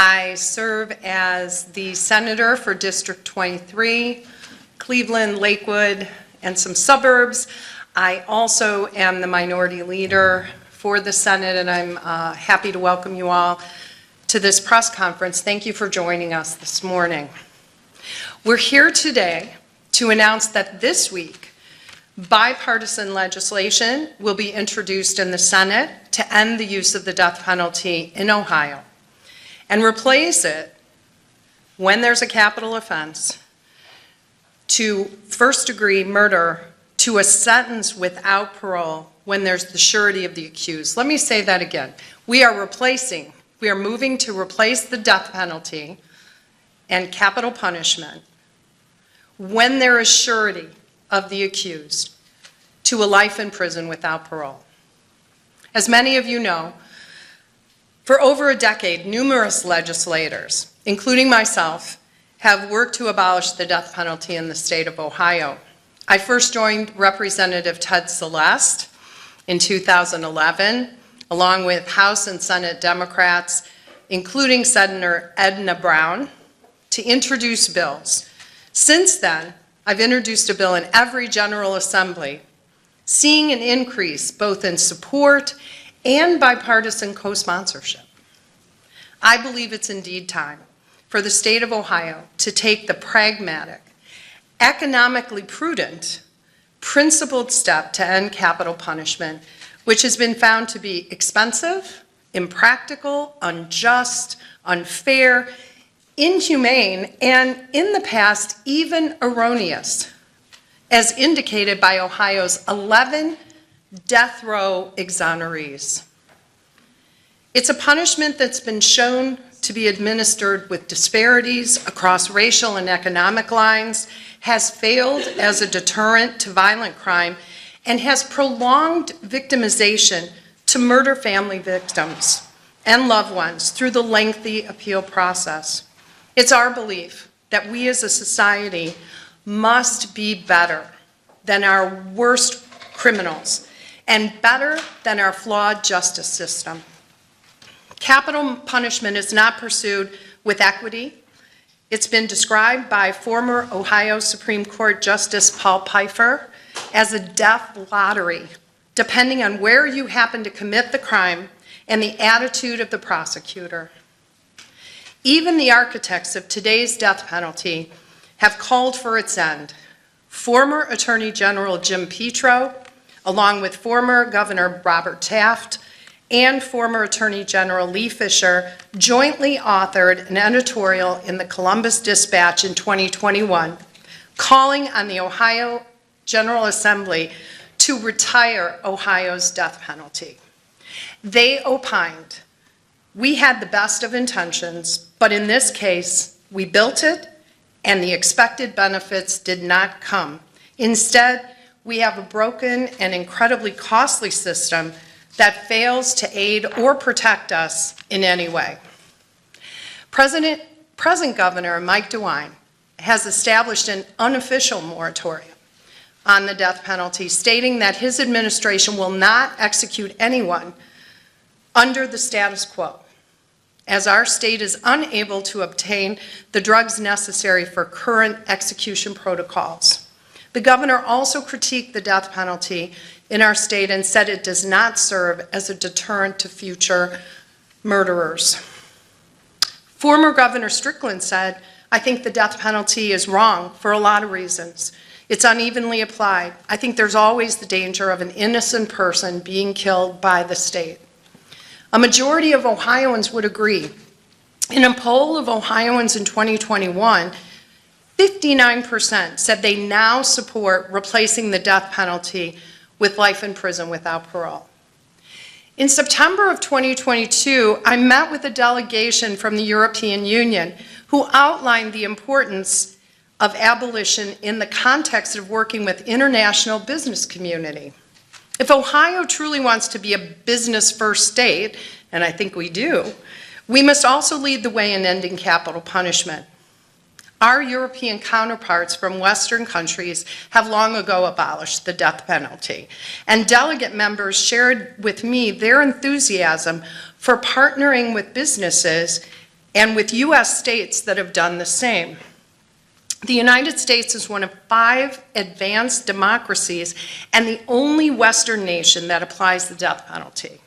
I serve as the senator for District 23, Cleveland, Lakewood, and some suburbs. I also am the minority leader for the Senate, and I'm happy to welcome you all to this press conference. Thank you for joining us this morning. We're here today to announce that this week, bipartisan legislation will be introduced in the Senate to end the use of the death penalty in Ohio and replace it, when there's a capital offense, to first-degree murder to a sentence without parole when there's the surety of the accused. Let me say that again. We are moving to replace the death penalty and capital punishment when there is surety of the accused to a life in prison without parole. As many of you know, for over a decade, numerous legislators, including myself, have worked to abolish the death penalty in the state of Ohio. I first joined Representative Ted Celeste in 2011, along with House and Senate Democrats, including Senator Edna Brown, to introduce bills. Since then, I've introduced a bill in every General Assembly, seeing an increase both in support and bipartisan co-sponsorship. I believe it's indeed time for the state of Ohio to take the pragmatic, economically prudent, principled step to end capital punishment, which has been found to be expensive, impractical, unjust, unfair, inhumane, and in the past, even erroneous, as indicated by Ohio's 11 death row exonerees. It's a punishment that's been shown to be administered with disparities across racial and economic lines, has failed as a deterrent to violent crime, and has prolonged victimization to murder family victims and loved ones through the lengthy appeal process. It's our belief that we as a society must be better than our worst criminals and better than our flawed justice system. Capital punishment is not pursued with equity. It's been described by former Ohio Supreme Court Justice Paul Pfeiffer as a death lottery, depending on where you happen to commit the crime and the attitude of the prosecutor. Even the architects of today's death penalty have called for its end. Former Attorney General Jim Petro, along with former Governor Robert Taft, and former Attorney General Lee Fisher, jointly authored an editorial in the Columbus Dispatch in 2021 calling on the Ohio General Assembly to retire Ohio's death penalty. They opined, "We had the best of intentions, but in this case, we built it and the expected benefits did not come. Instead, we have a broken and incredibly costly system that fails to aid or protect us in any way." Present Governor Mike DeWine has established an unofficial moratorium on the death penalty, stating that his administration will not execute anyone under the status quo, as our state is unable to obtain the drugs necessary for current execution protocols. The governor also critiqued the death penalty in our state and said it does not serve as a deterrent to future murderers. Former Governor Strickland said, "I think the death penalty is wrong for a lot of reasons. It's unevenly applied. I think there's always the danger of an innocent person being killed by the state." A majority of Ohioans would agree. In a poll of Ohioans in 2021, 59% said they now support replacing the death penalty with life in prison without parole. In September of 2022, I met with a delegation from the European Union who outlined the importance of abolition in the context of working with international business community. If Ohio truly wants to be a business-first state, and I think we do, we must also lead the way in ending capital punishment. Our European counterparts from Western countries have long ago abolished the death penalty, and delegate members shared with me their enthusiasm for partnering with businesses and with U.S. states that have done the same. The United States is one of 5 advanced democracies and the only Western nation that applies the death penalty.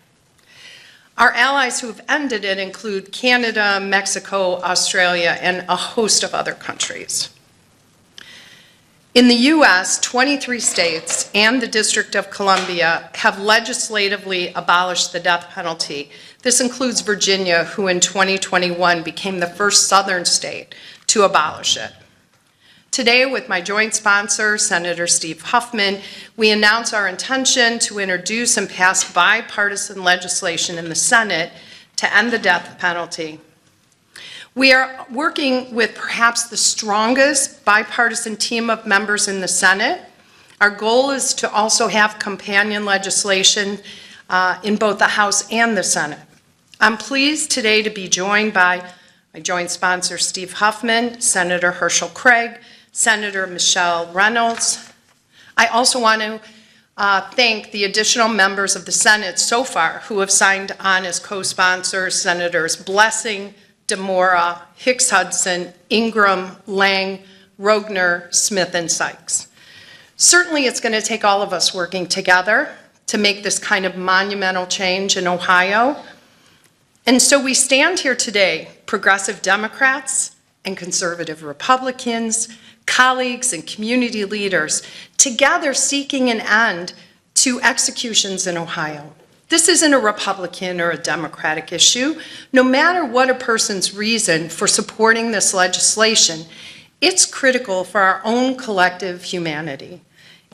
Our allies who have ended it include Canada, Mexico, Australia, and a host of other countries. In the U.S., 23 states and the District of Columbia have legislatively abolished the death penalty. This includes Virginia, who in 2021 became the first Southern state to abolish it. Today, with my joint sponsor, Senator Steve Huffman, we announce our intention to introduce and pass bipartisan legislation in the Senate to end the death penalty. We are working with perhaps the strongest bipartisan team of members in the Senate. Our goal is to also have companion legislation in both the House and the Senate. I'm pleased today to be joined by my joint sponsor, Steve Huffman, Senator Herschel Craig, Senator Michelle Reynolds. I also want to thank the additional members of the Senate so far who have signed on as co-sponsors, Senators Blessing, DeMora, Hicks-Hudson, Ingram, Lang, Rogner, Smith, and Sykes. Certainly it's going to take all of us working together to make this kind of monumental change in Ohio. And so we stand here today, progressive Democrats and conservative Republicans, colleagues and community leaders, together seeking an end to executions in Ohio. This isn't a Republican or a Democratic issue. No matter what a person's reason for supporting this legislation, it's critical for our own collective humanity.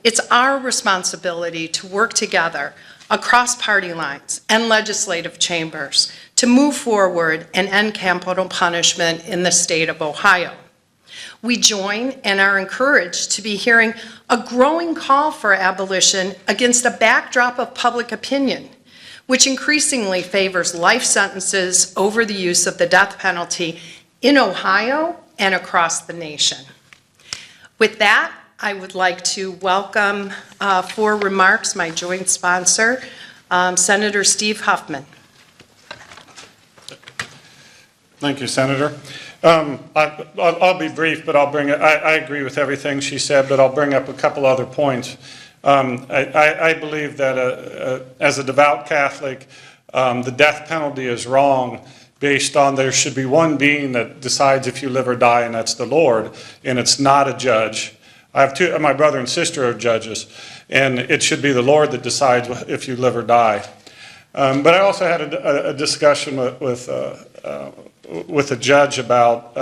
It's our responsibility to work together across party lines and legislative chambers to move forward and end capital punishment in the state of Ohio. We join and are encouraged to be hearing a growing call for abolition against a backdrop of public opinion, which increasingly favors life sentences over the use of the death penalty in Ohio and across the nation. With that, I would like to welcome for remarks my joint sponsor, Senator Steve Huffman. Thank you, Senator. I'll be brief, but I agree with everything she said, but I'll bring up a couple other points. I believe that as a devout Catholic, the death penalty is wrong based on there should be one being that decides if you live or die, and that's the Lord, and it's not a judge. I have my brother and sister are judges, and it should be the Lord that decides if you live or die. But I also had a discussion with a judge about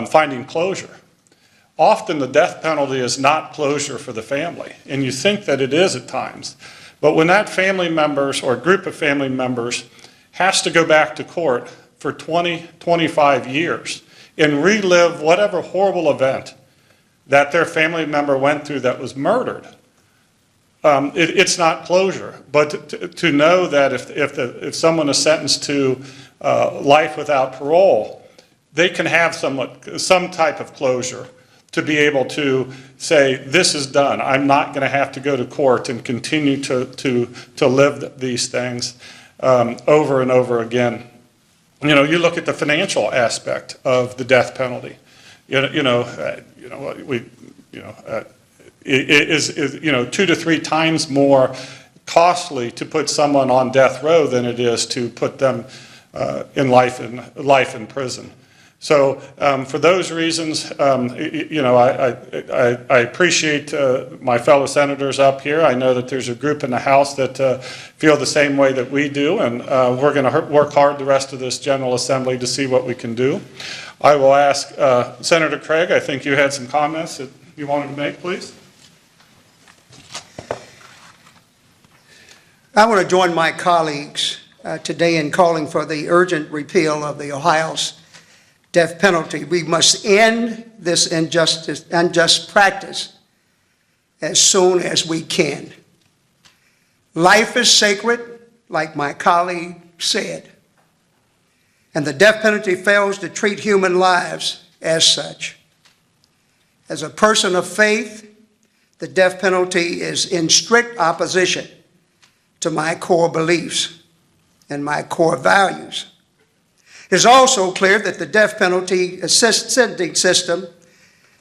finding closure. Often the death penalty is not closure for the family, and you think that it is at times. But when that family members or group of family members has to go back to court for 20, 25 years and relive whatever horrible event that their family member went through that was murdered, it's not closure. But to know that if someone is sentenced to life without parole, they can have some type of closure to be able to say, this is done. I'm not going to have to go to court and continue to live these things over and over again. You know, you look at the financial aspect of the death penalty. It is 2 to 3 times more costly to put someone on death row than it is to put them in life in prison. So for those reasons, I appreciate my fellow senators up here. I know that there's a group in the House that feel the same way that we do, and we're going to work hard the rest of this General Assembly to see what we can do. I will ask Senator Craig, I think you had some comments that you wanted to make, please. I want to join my colleagues today in calling for the urgent repeal of the Ohio's death penalty. We must end this unjust practice as soon as we can. Life is sacred, like my colleague said, and the death penalty fails to treat human lives as such. As a person of faith, the death penalty is in strict opposition to my core beliefs and my core values. It is also clear that the death penalty sentencing system,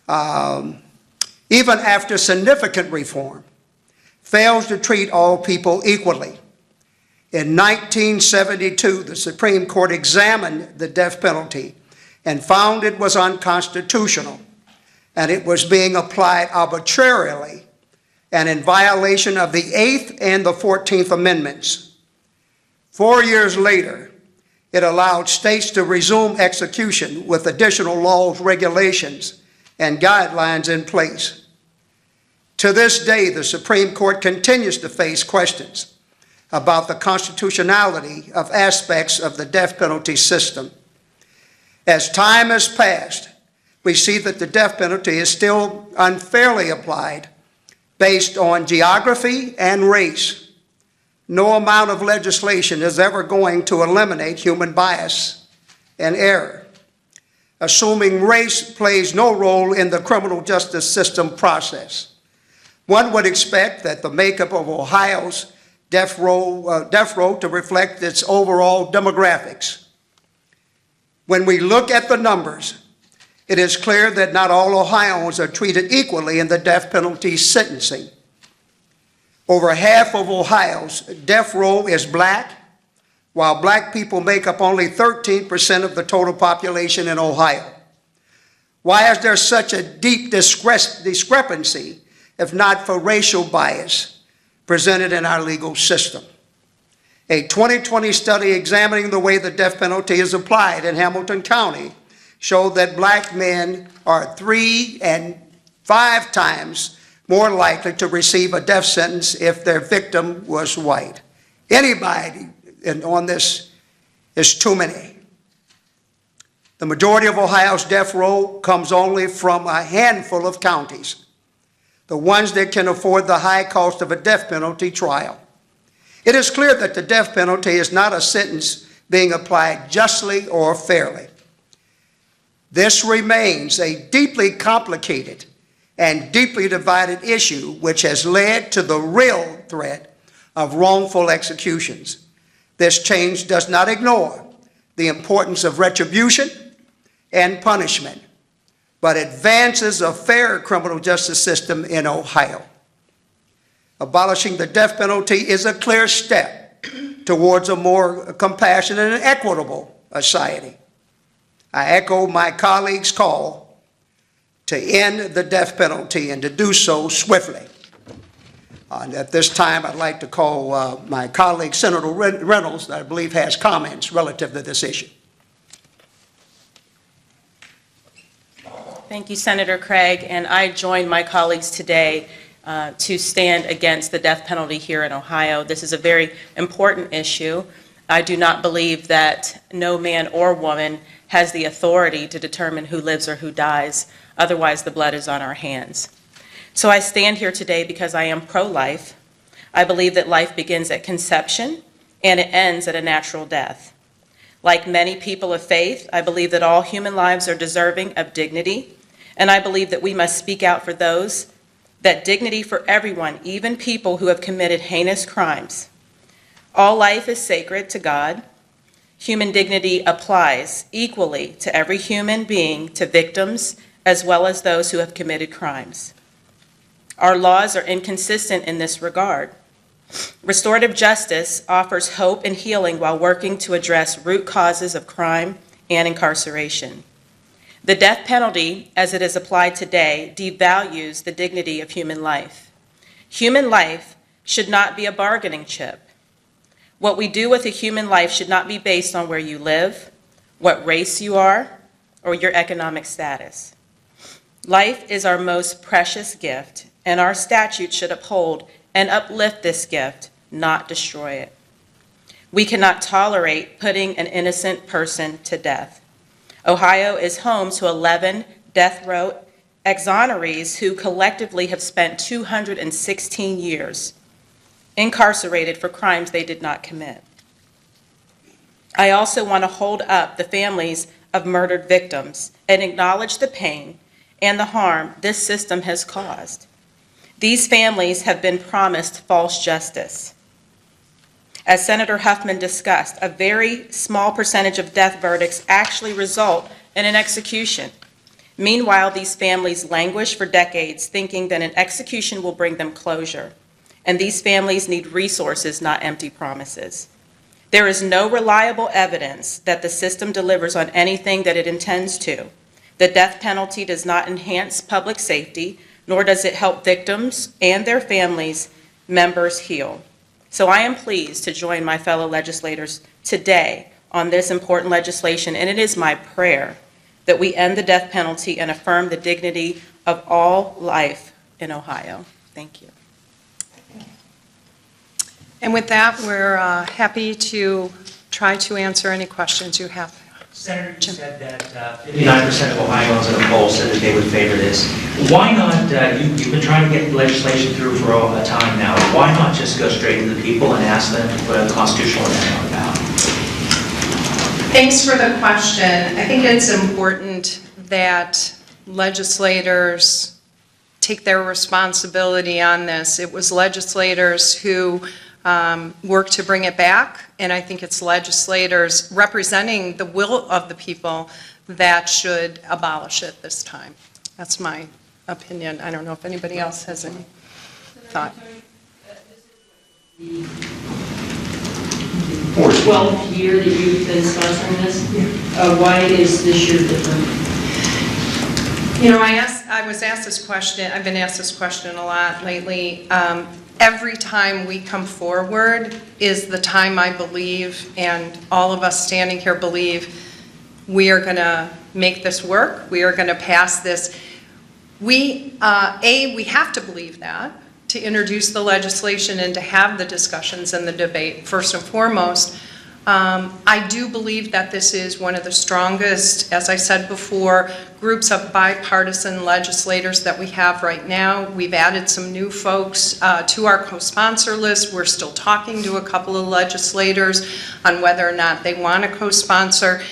even after significant reform, fails to treat all people equally. In 1972, the Supreme Court examined the death penalty and found it was unconstitutional, and it was being applied arbitrarily and in violation of the 8th and the 14th Amendments. 4 years later, it allowed states to resume execution with additional laws, regulations, and guidelines in place. To this day, the Supreme Court continues to face questions about the constitutionality of aspects of the death penalty system. As time has passed, we see that the death penalty is still unfairly applied based on geography and race. No amount of legislation is ever going to eliminate human bias and error. Assuming race plays no role in the criminal justice system process, one would expect that the makeup of Ohio's death row to reflect its overall demographics. When we look at the numbers, it is clear that not all Ohioans are treated equally in the death penalty sentencing. Over half of Ohio's death row is black, while black people make up only 13% of the total population in Ohio. Why is there such a deep discrepancy, if not for racial bias, presented in our legal system? A 2020 study examining the way the death penalty is applied in Hamilton County showed that black men are 3 and 5 times more likely to receive a death sentence if their victim was white. Anybody on this is too many. The majority of Ohio's death row comes only from a handful of counties, the ones that can afford the high cost of a death penalty trial. It is clear that the death penalty is not a sentence being applied justly or fairly. This remains a deeply complicated and deeply divided issue, which has led to the real threat of wrongful executions. This change does not ignore the importance of retribution and punishment, but advances a fair criminal justice system in Ohio. Abolishing the death penalty is a clear step towards a more compassionate and equitable society. I echo my colleagues' call to end the death penalty and to do so swiftly. And at this time, I'd like to call my colleague, Senator Reynolds, that I believe has comments relative to this issue. Thank you, Senator Craig, and I join my colleagues today to stand against the death penalty here in Ohio. This is a very important issue. I do not believe that no man or woman has the authority to determine who lives or who dies. Otherwise, the blood is on our hands. So I stand here today because I am pro-life. I believe that life begins at conception and it ends at a natural death. Like many people of faith, I believe that all human lives are deserving of dignity, and I believe that we must speak out for those, that dignity for everyone, even people who have committed heinous crimes. All life is sacred to God. Human dignity applies equally to every human being, to victims, as well as those who have committed crimes. Our laws are inconsistent in this regard. Restorative justice offers hope and healing while working to address root causes of crime and incarceration. The death penalty, as it is applied today, devalues the dignity of human life. Human life should not be a bargaining chip. What we do with a human life should not be based on where you live, what race you are, or your economic status. Life is our most precious gift, and our statute should uphold and uplift this gift, not destroy it. We cannot tolerate putting an innocent person to death. Ohio is home to 11 death row exonerees who collectively have spent 216 years incarcerated for crimes they did not commit. I also want to hold up the families of murdered victims and acknowledge the pain and the harm this system has caused. These families have been promised false justice. As Senator Huffman discussed, a very small percentage of death verdicts actually result in an execution. Meanwhile, these families languish for decades thinking that an execution will bring them closure. And these families need resources, not empty promises. There is no reliable evidence that the system delivers on anything that it intends to. The death penalty does not enhance public safety, nor does it help victims and their families' members heal. So I am pleased to join my fellow legislators today on this important legislation, and it is my prayer that we end the death penalty and affirm the dignity of all life in Ohio. Thank you. And with that, we're happy to try to answer any questions you have. Senator, you said that 59% of Ohioans in a poll said that they would favor this. Why not, you've been trying to get legislation through for a time now, why not just go straight to the people and ask them to put a constitutional amendment on the ballot? Thanks for the question. I think it's important that legislators take their responsibility on this. It was legislators who worked to bring it back, and I think it's legislators representing the will of the people that should abolish it this time. That's my opinion. I don't know if anybody else has any thought. 12th year that you've been sponsoring this? Why is this year different? You know, I was asked this question, I've been asked this question a lot lately. Every time we come forward is the time I believe, and all of us standing here believe, we are going to make this work. We are going to pass this. We have to believe that to introduce the legislation and to have the discussions and the debate, first and foremost. I do believe that this is one of the strongest, as I said before, groups of bipartisan legislators that we have right now. We've added some new folks to our co-sponsor list. We're still talking to a couple of legislators on whether or not they want to co-sponsor.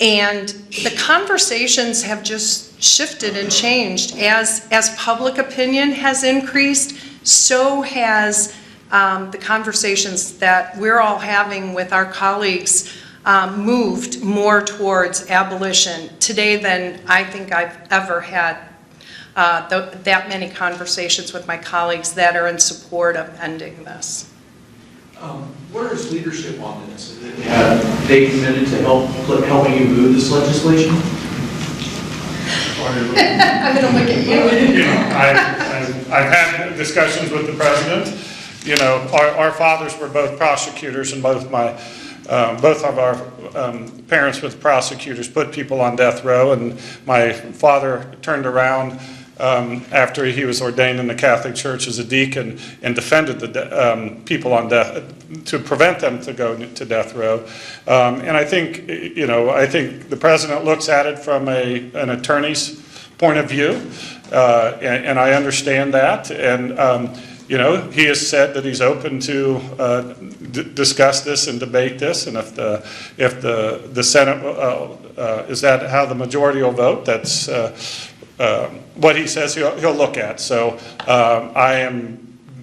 And the conversations have just shifted and changed. As public opinion has increased, so has the conversations that we're all having with our colleagues moved more towards abolition today than I think I've ever had that many conversations with my colleagues that are in support of ending this. Where is leadership on this? Have they committed to helping you move this legislation? I'm going to look at you. You know, I've had discussions with the president. You know, our fathers were both prosecutors, and both of our parents were prosecutors, put people on death row, and my father turned around after he was ordained in the Catholic Church as a deacon and defended the people on death to prevent them to go to death row. And I think, you know, I think the president looks at it from an attorney's point of view, and I understand that. And you know, he has said that he's open to discuss this and debate this, and if the Senate is that how the majority will vote, that's what he says he'll look at. So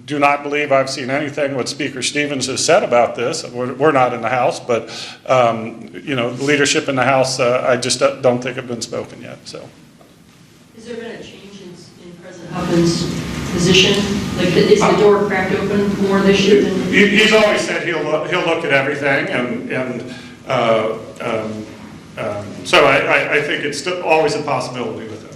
do not believe I've seen anything what Speaker Stevens has said about this. We're not in the House, but you know, leadership in the House, I just don't think have been spoken yet. So, Has there been a change in President Huffman's position? Like, is the door cracked open more this year than? He's always said he'll look at everything, and so I think it's still always a possibility with him.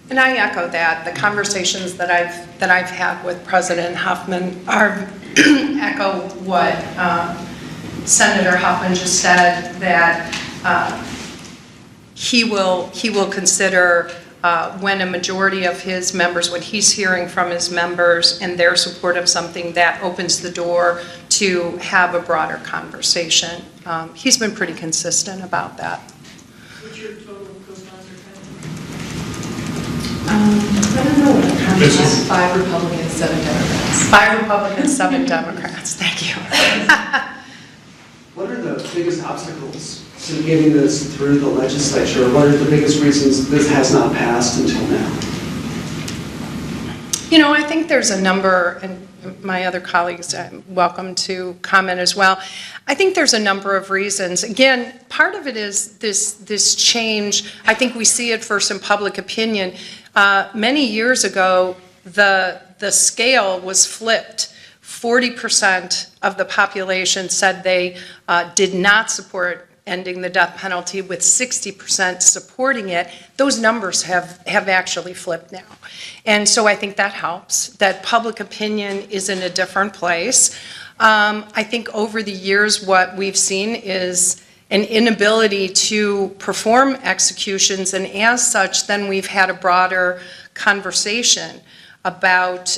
And I echo that. The conversations that I've had with President Huffman are echo what Senator Huffman just said, that he will consider when a majority of his members, when he's hearing from his members and their support of something, that opens the door to have a broader conversation. He's been pretty consistent about that. What's your total co-sponsor count? I don't know what the count is. 5 Republicans, 7 Democrats. 5 Republicans, 7 Democrats. Thank you. What are the biggest obstacles to getting this through the legislature? What are the biggest reasons this has not passed until now? I think there's a number, and my other colleagues are welcome to comment as well. I think there's a number of reasons. Again, part of it is this change. I think we see it first in public opinion. Many years ago, the scale was flipped. 40% of the population said they did not support ending the death penalty, with 60% supporting it. Those numbers have actually flipped now. And so I think that helps, that public opinion is in a different place. I think over the years what we've seen is an inability to perform executions, and as such, then we've had a broader conversation about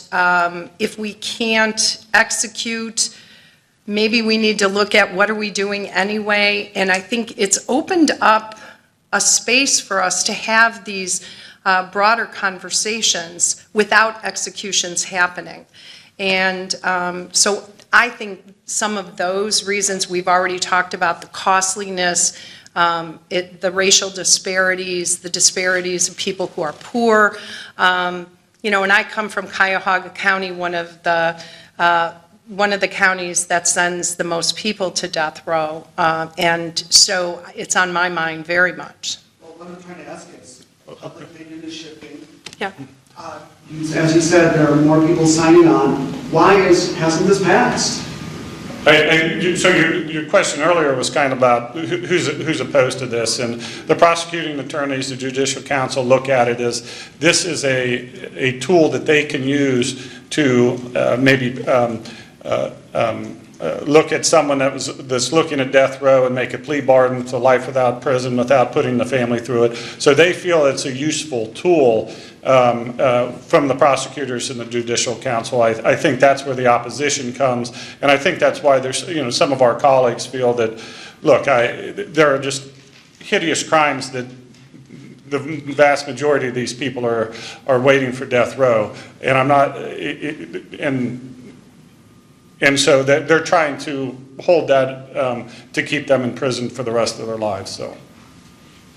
if we can't execute, maybe we need to look at what are we doing anyway. And I think it's opened up a space for us to have these broader conversations without executions happening. And so I think some of those reasons we've already talked about, the costliness, the racial disparities, the disparities of people who are poor. And I come from Cuyahoga County, one of the counties that sends the most people to death row, and so it's on my mind very much. Well, what I'm trying to ask is, public opinion is shifting. Yeah. As you said, there are more people signing on. Why hasn't this passed? So your question earlier was kind of about who's opposed to this, and the prosecuting attorneys, the judicial council look at it as this is a tool that they can use to maybe look at someone that's looking at death row and make a plea bargain to life without prison without putting the family through it. So they feel it's a useful tool from the prosecutors and the judicial council. I think that's where the opposition comes, and I think that's why there's some of our colleagues feel that, look, there are just hideous crimes that the vast majority of these people are waiting for death row, and I'm not and so they're trying to hold that to keep them in prison for the rest of their lives. So,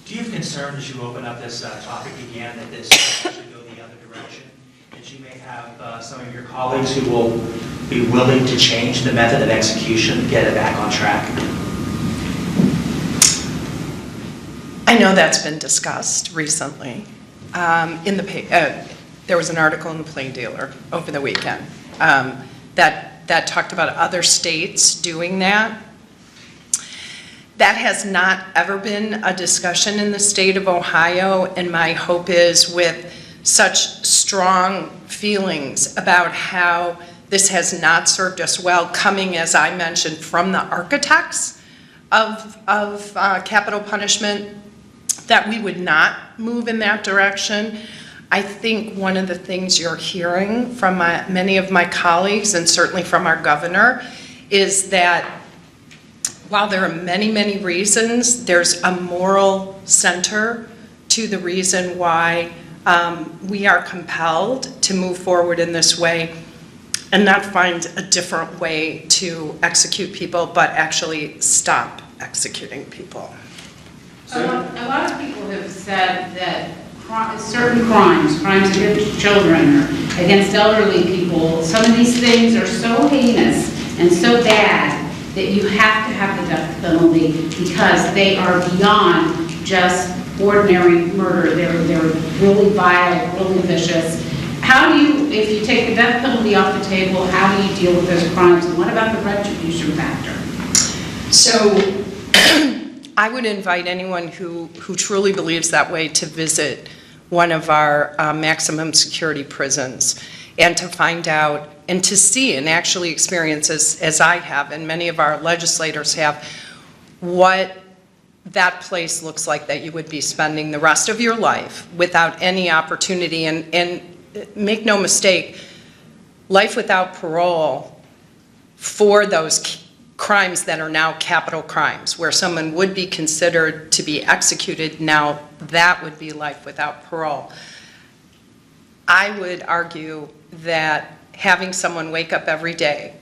Do you have concern as you open up this topic again that this should go the other direction? That you may have some of your colleagues who will be willing to change the method of execution, get it back on track? I know that's been discussed recently. There was an article in the Plain Dealer over the weekend that talked about other states doing that. That has not ever been a discussion in the state of Ohio, and my hope is, with such strong feelings about how this has not served us well, coming, as I mentioned, from the architects of capital punishment, that we would not move in that direction. I think one of the things you're hearing from many of my colleagues, and certainly from our governor, is that while there are many, many reasons, there's a moral center to the reason why we are compelled to move forward in this way and not find a different way to execute people, but actually stop executing people. A lot of people have said that certain crimes against children or against elderly people, some of these things are so heinous and so bad that you have to have the death penalty because they are beyond just ordinary murder. They're really vile, really vicious. How do you, if you take the death penalty off the table, how do you deal with those crimes? And what about the retribution factor? So I would invite anyone who truly believes that way to visit one of our maximum security prisons and to find out and to see and actually experience, as I have and many of our legislators have, what that place looks like that you would be spending the rest of your life without any opportunity. And make no mistake, life without parole for those crimes that are now capital crimes, where someone would be considered to be executed, now that would be life without parole. I would argue that having someone wake up every day,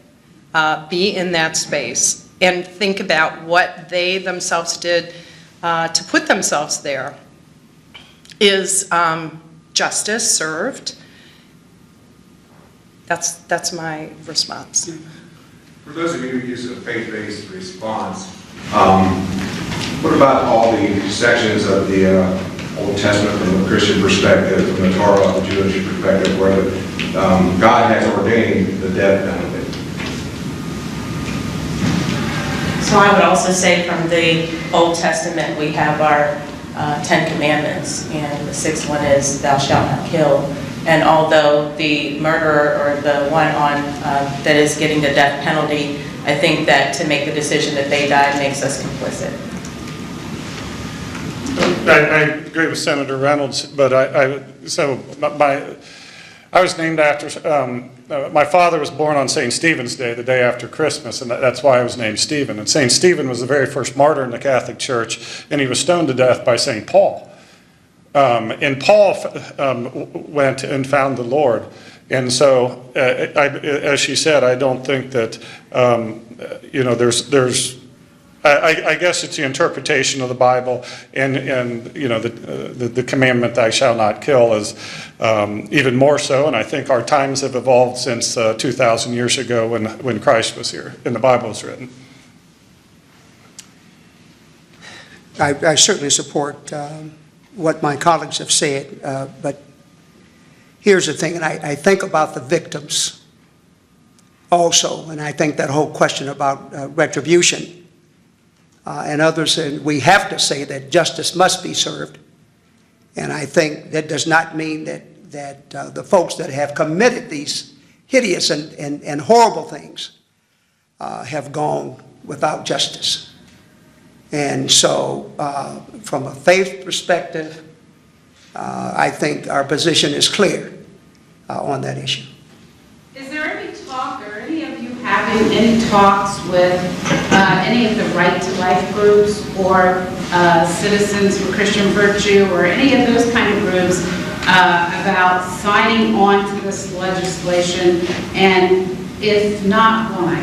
be in that space, and think about what they themselves did to put themselves there is justice served, That's my response. For those of you who use a faith-based response, what about all the sections of the Old Testament from a Christian perspective, from the Torah, the Jewish perspective, where God has ordained the death penalty? So I would also say from the Old Testament, we have our 10 Commandments, and the sixth one is thou shalt not kill. And although the murderer or the one on that is getting the death penalty, I think that to make the decision that they died makes us complicit. I agree with Senator Reynolds, but I was named after, my father was born on St. Stephen's Day, the day after Christmas, and that's why I was named Stephen. And St. Stephen was the very first martyr in the Catholic Church, and he was stoned to death by St. Paul. And Paul went and found the Lord. And so, as she said, I don't think that, I guess it's the interpretation of the Bible, and the commandment, "Thou shalt not kill," is even more so. And I think our times have evolved since 2,000 years ago when Christ was here and the Bible was written. I certainly support what my colleagues have said, but here's the thing, and I think about the victims also, and I think that whole question about retribution. And others, and we have to say that justice must be served. And I think that does not mean that the folks that have committed these hideous and horrible things have gone without justice. And so from a faith perspective, I think our position is clear on that issue. Is there any talk, or any of you having any talks with any of the Right to Life groups or Citizens for Christian Virtue or any of those kind of groups about signing on to this legislation, and if not, why?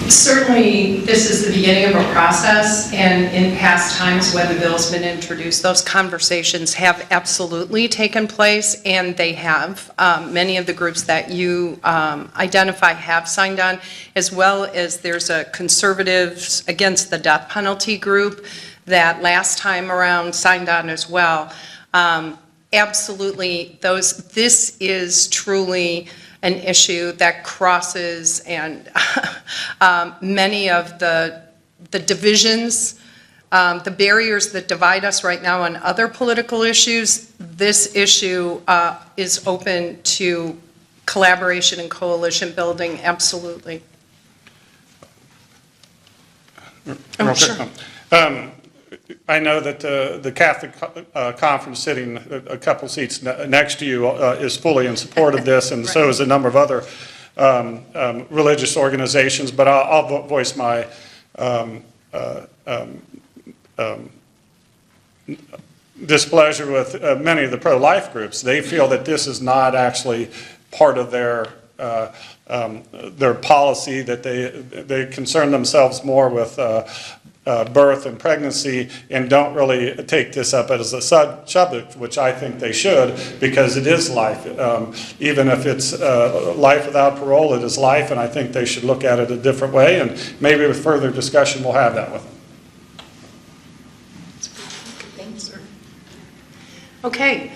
Certainly, this is the beginning of a process, and in past times when the bill's been introduced, those conversations have absolutely taken place, and they have. Many of the groups that you identify have signed on, as well as there's a Conservatives Against the Death Penalty group that last time around signed on as well. Absolutely, this is truly an issue that crosses and many of the divisions, the barriers that divide us right now on other political issues. This issue is open to collaboration and coalition building, absolutely. Oh, sure. I know that the Catholic Conference sitting a couple seats next to you is fully in support of this, and right. So is a number of other religious organizations, but I'll voice my displeasure with many of the pro-life groups. They feel that this is not actually part of their policy, that they concern themselves more with birth and pregnancy, and don't really take this up as a subject, which I think they should, because it is life. Even if it's life without parole, it is life, and I think they should look at it a different way, and maybe with further discussion we'll have that with them. Thanks, sir. Okay,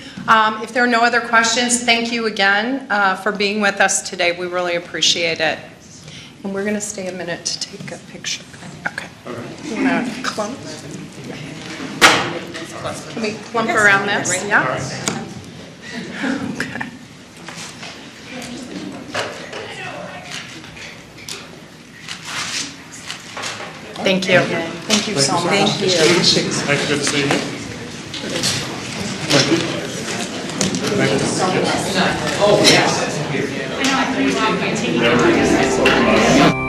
if there are no other questions, thank you again for being with us today. We really appreciate it. And we're going to stay a minute to take a picture. Okay. You want to clump? Can we clump around this? Yeah. Okay. Thank you. Thank you so much. Thank you. Thank you. Good to see you. Thank you. Oh, yes. I know, I think you're taking it.